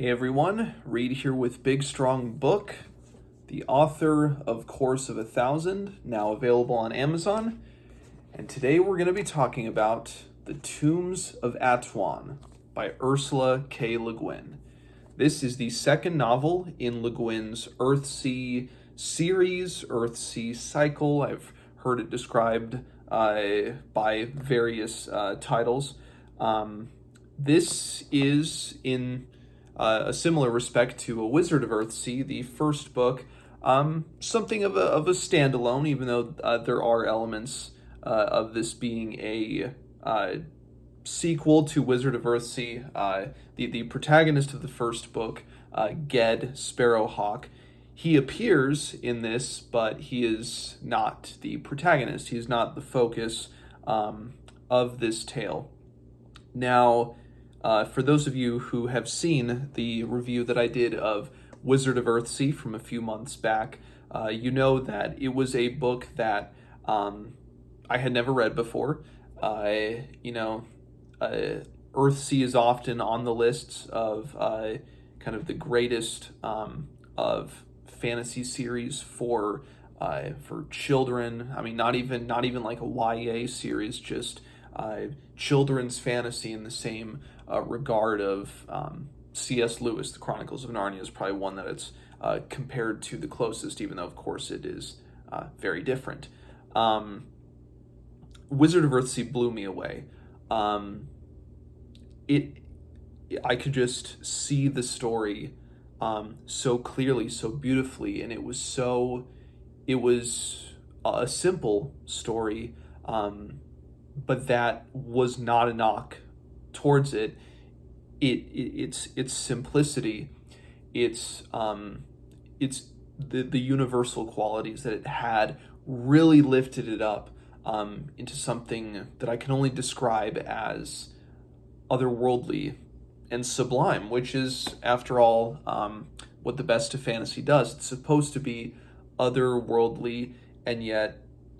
Hey everyone, Reed here with Big Strong Book, the author of Course of 1,000, now available on Amazon. And today we're going to be talking about The Tombs of Atuan by Ursula K. Guin. This is the second novel in Le Guin's Earthsea series, Earthsea cycle. I've heard it described by various titles. This is in a similar respect to A Wizard of Earthsea, the first book, something of a standalone, even though there are elements of this being a sequel to Wizard of Earthsea. The protagonist of the first book, Ged Sparrowhawk, he appears in this, but he is not the protagonist. He is not the focus of this tale. Now, for those of you who have seen the review that I did of Wizard of Earthsea from a few months back, you know that it was a book that I had never read before. Earthsea is often on the lists of kind of the greatest of fantasy series for children. I mean, not even like a YA series, just children's fantasy in the same regard of C.S. Lewis. The Chronicles of Narnia is probably one that it's compared to the closest, even though, of course, it is very different. Wizard of Earthsea blew me away. I could just see the story so clearly, so beautifully, and it was a simple story, but that was not a knock towards it. It's simplicity. It's the universal qualities that it had really lifted it up into something that I can only describe as otherworldly and sublime, which is, after all, what the best of fantasy does. It's supposed to be otherworldly and yet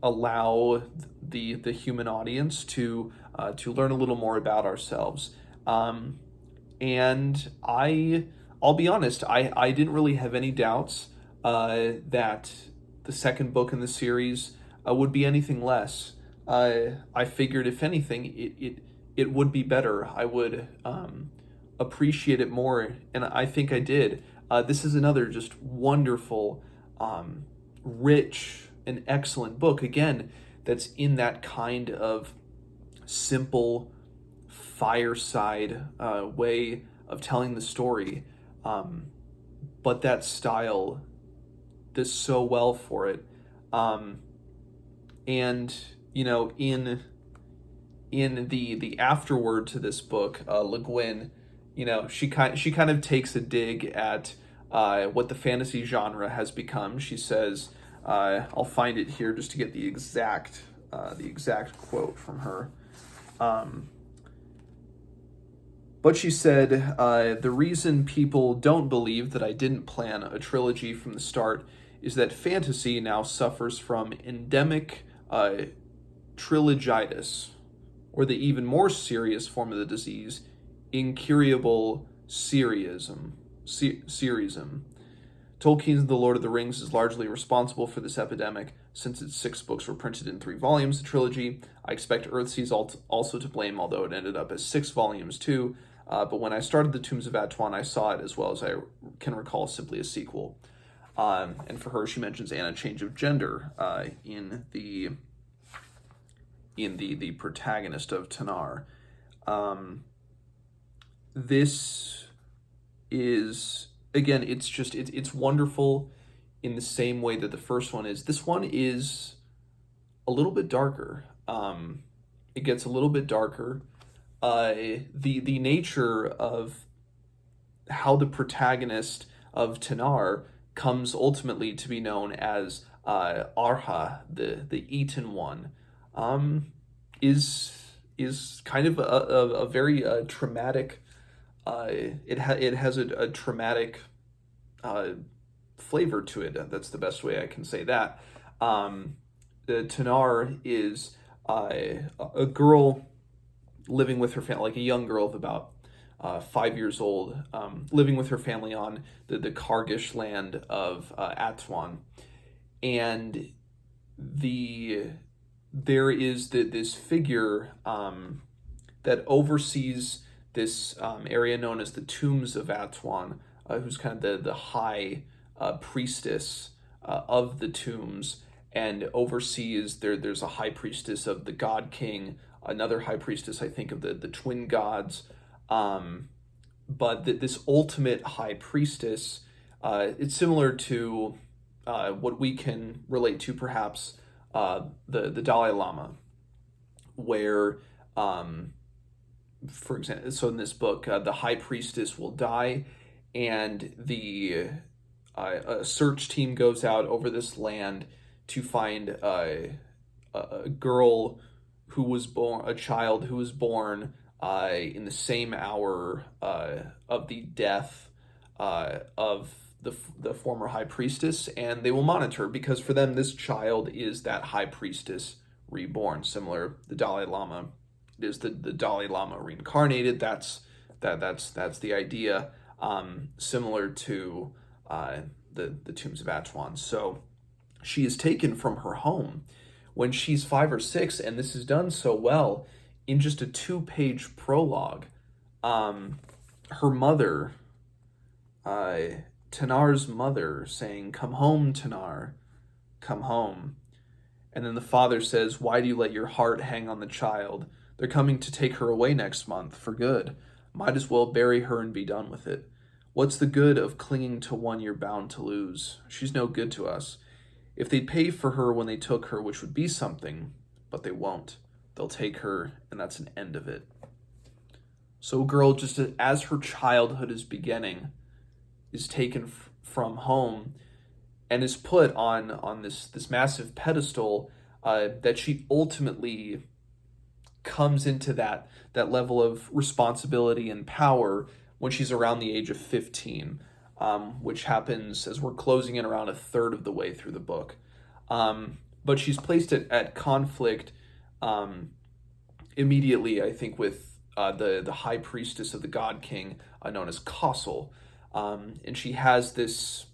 allow the human audience to learn a little more about ourselves. And I'll be honest, I didn't really have any doubts that the second book in the series would be anything less. I figured, if anything, it would be better. I would appreciate it more, and I think I did. This is another just wonderful, rich, and excellent book, again, that's in that kind of simple fireside way of telling the story, but that style does so well for it. And in the afterword to this book, Le Guin, she kind of takes a dig at what the fantasy genre has become. She says, I'll find it here just to get the exact quote from her. But she said, the reason people don't believe that I didn't plan a trilogy from the start is that fantasy now suffers from endemic trilogitis, or the even more serious form of the disease, incurable seriism. Tolkien's The Lord of the Rings is largely responsible for this epidemic, since its 6 books were printed in 3 volumes, the trilogy. I expect Earthsea's also to blame, although it ended up as 6 volumes too. But when I started The Tombs of Atuan, I saw it, as well as I can recall, simply a sequel. And for her, she mentions Anna change of gender in the protagonist of Tanar. This is, again, it's wonderful in the same way that the first one is. This one is a little bit darker. It gets a little bit darker. The nature of how the protagonist of Tanar comes ultimately to be known as Arha, the Eaten One, is kind of a very traumatic. It has a traumatic flavor to it. That's the best way I can say that. Tanar is a girl living with her family, like a young girl of about 5 years old, living with her family on the Kargish land of Atuan. And there is this figure that oversees this area known as the Tombs of Atuan, who's kind of the high priestess of the tombs, and oversees there's a high priestess of the God King, another high priestess, I think, of the twin gods. But this ultimate high priestess, it's similar to what we can relate to, perhaps, the Dalai Lama, where, for example, so in this book, the high priestess will die, and a search team goes out over this land to find a girl who was born, a child who was born in the same hour of the death of the former high priestess, and they will monitor, because for them this child is that high priestess reborn. Similar, the Dalai Lama is the Dalai Lama reincarnated. That's the idea. Similar to the Tombs of Atuan. So she is taken from her home when she's 5 or 6, and this is done so well in just a 2-page prologue. Her mother, Tanar's mother, saying, "Come home, Tanar, come home." And then the father says, "Why do you let your heart hang on the child? They're coming to take her away next month for good. Might as well bury her and be done with it. What's the good of clinging to one you're bound to lose? She's no good to us. If they'd pay for her when they took her, which would be something, but they won't. They'll take her, and that's an end of it." So a girl, just as her childhood is beginning, is taken from home and is put on this massive pedestal, that she ultimately comes into that level of responsibility and power when she's around the age of 15, which happens as we're closing in around a third of the way through the book. But she's placed at conflict immediately, I think, with the high priestess of the God King, known as Kossel. And she has this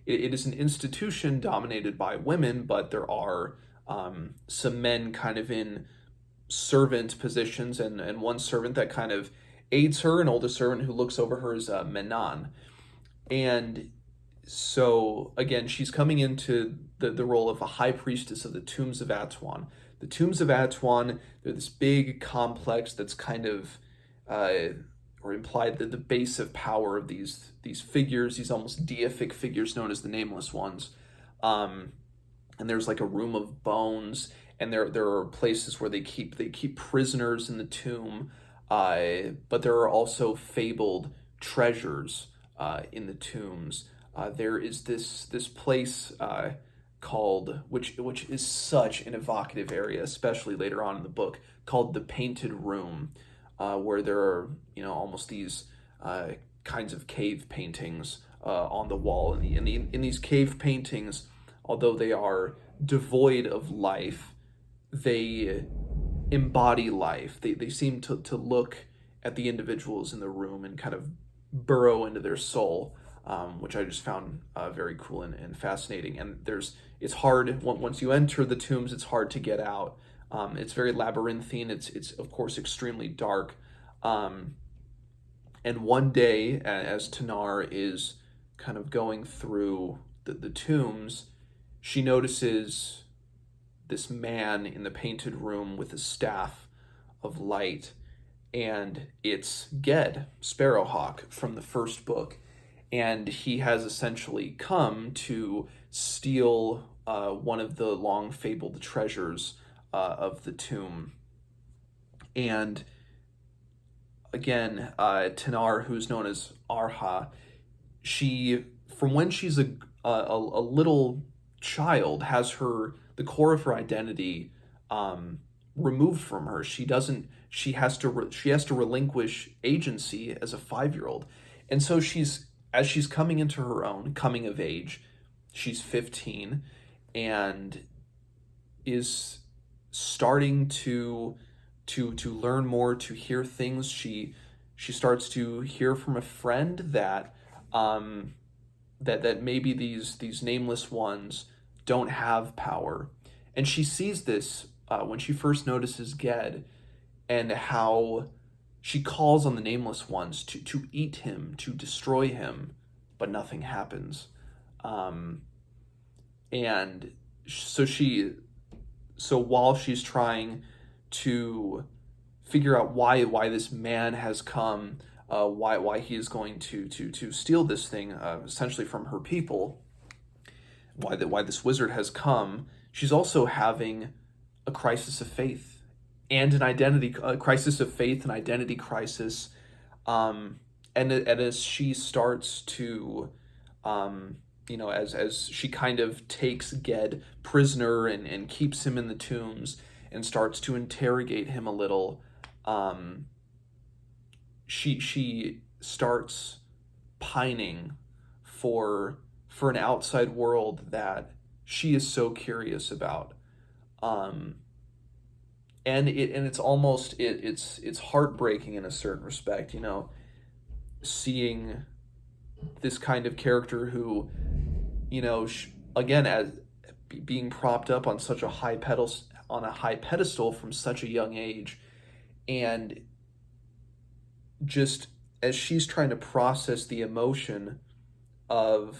it is an institution dominated by women, but there are some men kind of in servant positions, and one servant that kind of aids her, an older servant who looks over her, is Menon. And so again, she's coming into the role of a high priestess of the Tombs of Atuan. The Tombs of Atuan, they're this big complex that's kind of or implied the base of power of these figures, these almost deific figures known as the Nameless Ones. And there's like a room of bones, and there are places where they keep prisoners in the tomb, but there are also fabled treasures in the tombs. There is this place called, which is such an evocative area, especially later on in the book, called the Painted Room, where there are almost these kinds of cave paintings on the wall. In these cave paintings, although they are devoid of life, they embody life. They seem to look at the individuals in the room and kind of burrow into their soul, which I just found very cool and fascinating. And it's hard, once you enter the tombs, it's hard to get out. It's very labyrinthine. It's of course extremely dark. And one day, as Tanar is kind of going through the tombs, she notices this man in the painted room with a staff of light, and it's Ged, Sparrowhawk, from the first book. And he has essentially come to steal one of the long fabled treasures of the tomb. And again, Tanar, who's known as Arha, she, from when she's a little child, has the core of her identity removed from her. She has to relinquish agency as a 5-year-old. And so as she's coming into her own, coming of age, she's 15 and is starting to to learn more, to hear things. She starts to hear from a friend that that maybe these nameless ones don't have power, and she sees this when she first notices Ged, and how she calls on the nameless ones to eat him, to destroy him, but nothing happens. Um, and so while she's trying to figure out why this man has come, why he is going to steal this thing, essentially from her people, why this wizard has come, she's also having a crisis of faith and an identity a crisis of faith, an identity crisis, and as she starts to, as she kind of takes Ged prisoner and keeps him in the tombs and starts to interrogate him a little, she starts pining for an outside world that she is so curious about. And it's almost it's heartbreaking in a certain respect, seeing this kind of character who, again, as being propped up on such a high pedestal from such a young age, and just as she's trying to process the emotion of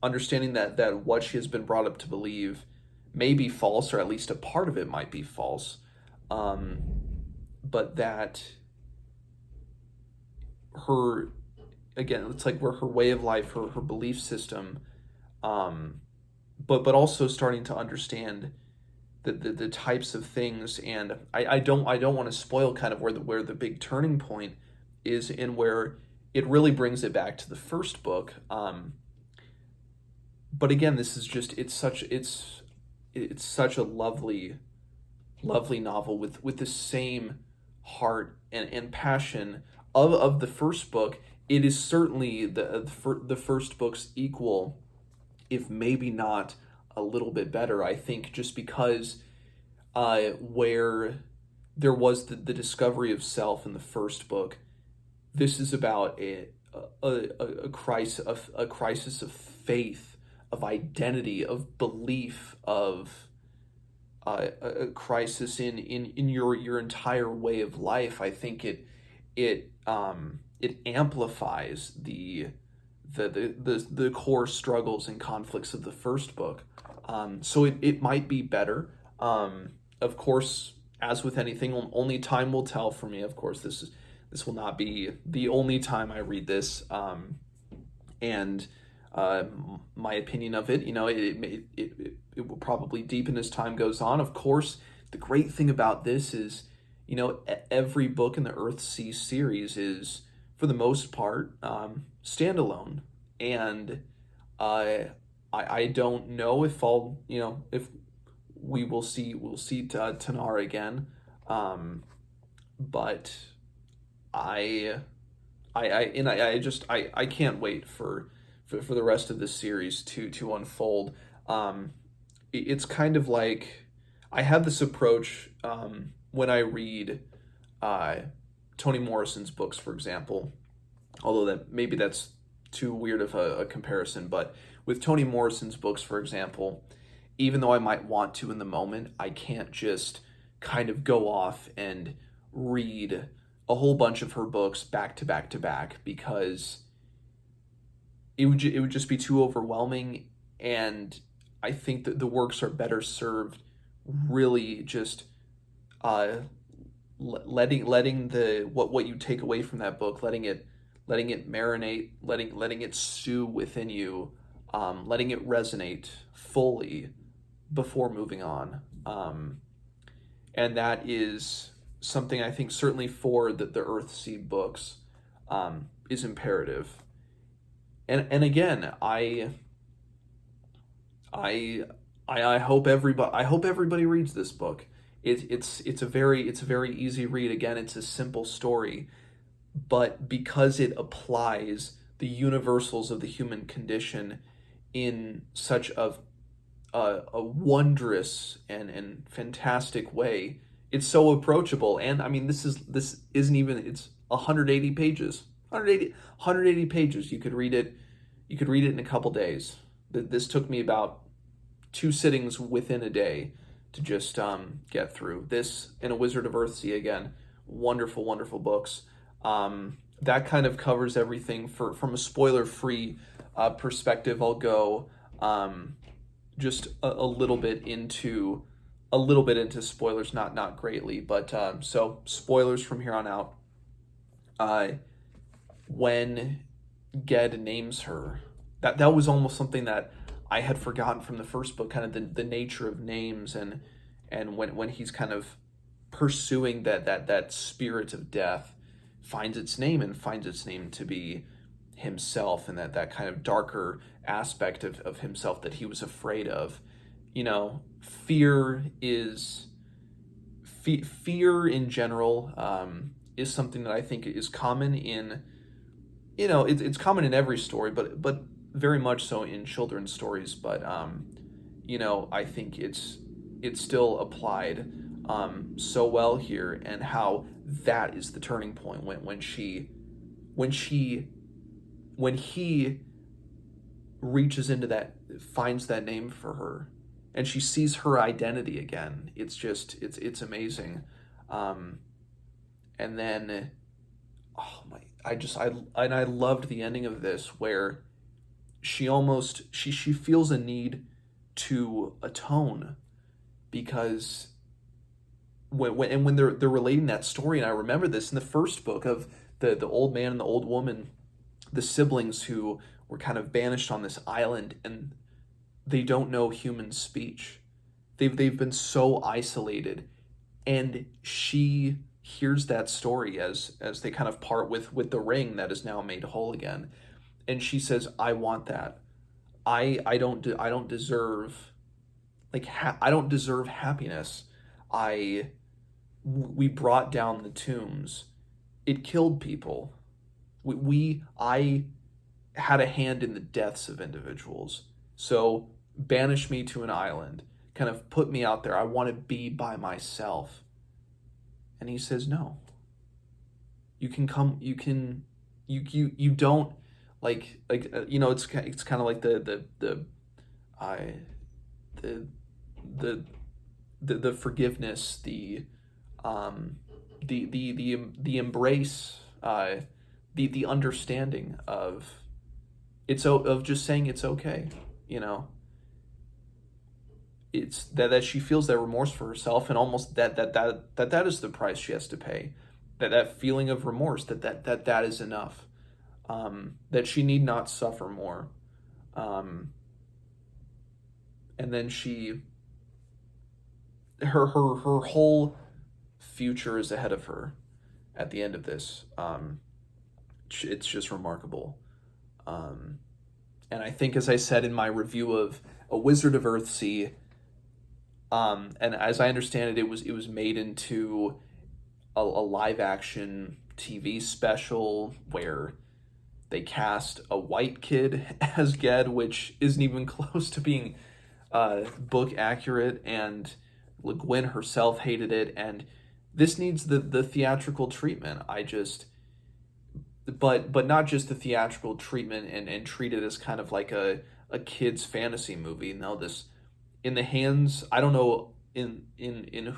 understanding that what she has been brought up to believe may be false, or at least a part of it might be false, but that her, again, it's like where her way of life, her belief system, but also starting to understand the types of things. And I don't want to spoil kind of where the big turning point is, and where it really brings it back to the first book. But again, this is just it's such a lovely novel with the same heart and passion of the first book. It is certainly the first book's equal, if maybe not a little bit better, I think, just because where there was the discovery of self in the first book, this is about a crisis of faith, of identity, of belief, of a crisis in your entire way of life. I think it amplifies the core struggles and conflicts of the first book. So it might be better. Of course, as with anything, only time will tell for me. Of course, this will not be the only time I read this. And my opinion of it, it will probably deepen as time goes on. Of course, the great thing about this is, every book in the Earthsea series is, for the most part, standalone. And I don't know if if we'll see Tanara again, but I can't wait for the rest of this series to unfold. It's kind of like I have this approach when I read Toni Morrison's books, for example, although that's too weird of a comparison. But with Toni Morrison's books, for example, even though I might want to in the moment, I can't just kind of go off and read a whole bunch of her books back to back to back, because it would just be too overwhelming. And I think that the works are better served really just letting the what you take away from that book, letting it marinate, letting it stew within you, letting it resonate fully before moving on. And that is something I think certainly for the Earthsea books is imperative. And again, I hope everybody reads this book. It's a very easy read. Again, it's a simple story, but because it applies the universals of the human condition in such a a wondrous and fantastic way. It's so approachable, and I mean, this isn't even, it's 180 pages. 180 pages. You could read it. You could read it in a couple days. This took me about 2 sittings within a day to just get through this and A Wizard of Earthsea again. Wonderful, wonderful books. That kind of covers everything from a spoiler-free perspective. I'll go just a little bit into spoilers, not greatly, but so spoilers from here on out. When Ged names her, that was almost something that I had forgotten from the first book, kind of the nature of names, and when he's kind of pursuing that spirit of death, finds its name to be himself, and that kind of darker aspect of himself that he was afraid of. You know, fear in general is something that I think is common in, it's common in every story, but very much so in children's stories. But I think it's still applied so well here, and how that is the turning point when he reaches into that, finds that name for her, and she sees her identity again. It's amazing. And then, oh my, I loved the ending of this, where she feels a need to atone, because when they're relating that story, and I remember this in the first book of the old man and the old woman, the siblings who were kind of banished on this island, and they don't know human speech. They've been so isolated, and she hears that story as they kind of part with the ring that is now made whole again, and she says, "I want that. I don't deserve, I don't deserve happiness. We brought down the tombs. It killed people. I had a hand in the deaths of individuals. So banish me to an island, kind of put me out there. I want to be by myself." And he says, "No. You can come. You don't it's kind of like the forgiveness, the embrace, the understanding of just saying it's okay, It's that she feels that remorse for herself, and almost that is the price she has to pay. That feeling of remorse, that is enough. That she need not suffer more. And then her whole future is ahead of her at the end of this. It's just remarkable. And I think, as I said in my review of A Wizard of Earthsea, and as I understand it, it was made into a live action TV special where they cast a white kid as Ged, which isn't even close to being book accurate, and Guin herself hated it, and this needs the theatrical treatment. But not just the theatrical treatment, and treat it as kind of like a kid's fantasy movie. No, this, in the hands, I don't know in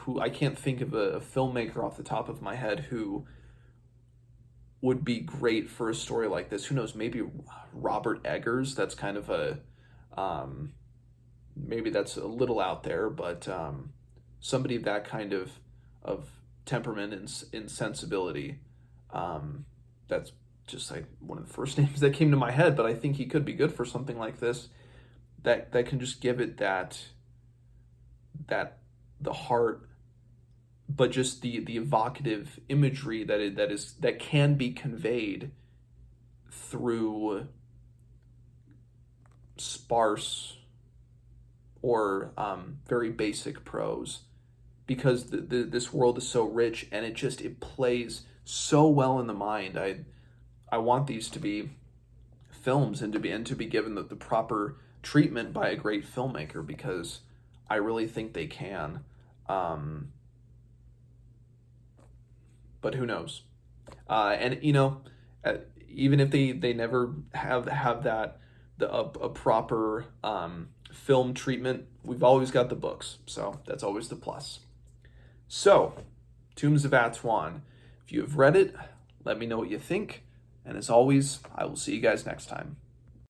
who, I can't think of a filmmaker off the top of my head who would be great for a story like this. Who knows, maybe Robert Eggers. That's kind of maybe that's a little out there, but somebody of that kind of temperament and sensibility. That's just like one of the first names that came to my head, but I think he could be good for something like this, that can just give it that the heart, but just the evocative imagery that can be conveyed through sparse or very basic prose, because this world is so rich, and it plays so well in the mind. I want these to be films, and to be given the proper treatment by a great filmmaker, because I really think they can. But who knows? And even if they never have that a proper film treatment, we've always got the books, so that's always the plus. So, Tombs of Atuan. If you have read it, let me know what you think, and as always, I will see you guys next time.